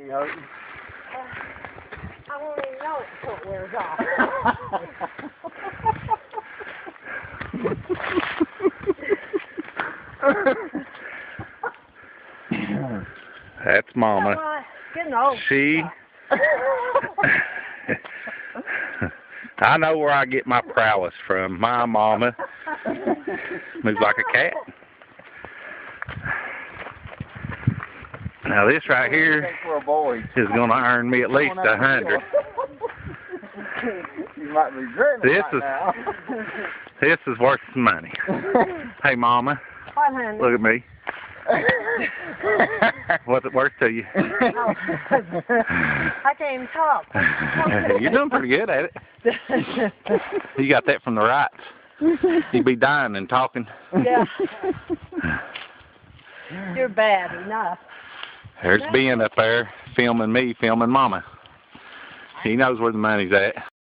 know. I won't even know it until it wears off. That's Mama. Getting old. She... I know where I get my prowess from. My Mama moves like a cat. Now this right here is going to earn me at least 100. You might be dreaming This right is now. This is worth some money. Hey Mama, look at me. What's it worth to you? I can't even talk. You're doing pretty good at it. You got that from the rights. You'd be dying and talking. Yeah. You're bad enough. There's Ben up there filming me, filming Mama. He knows where the money's at.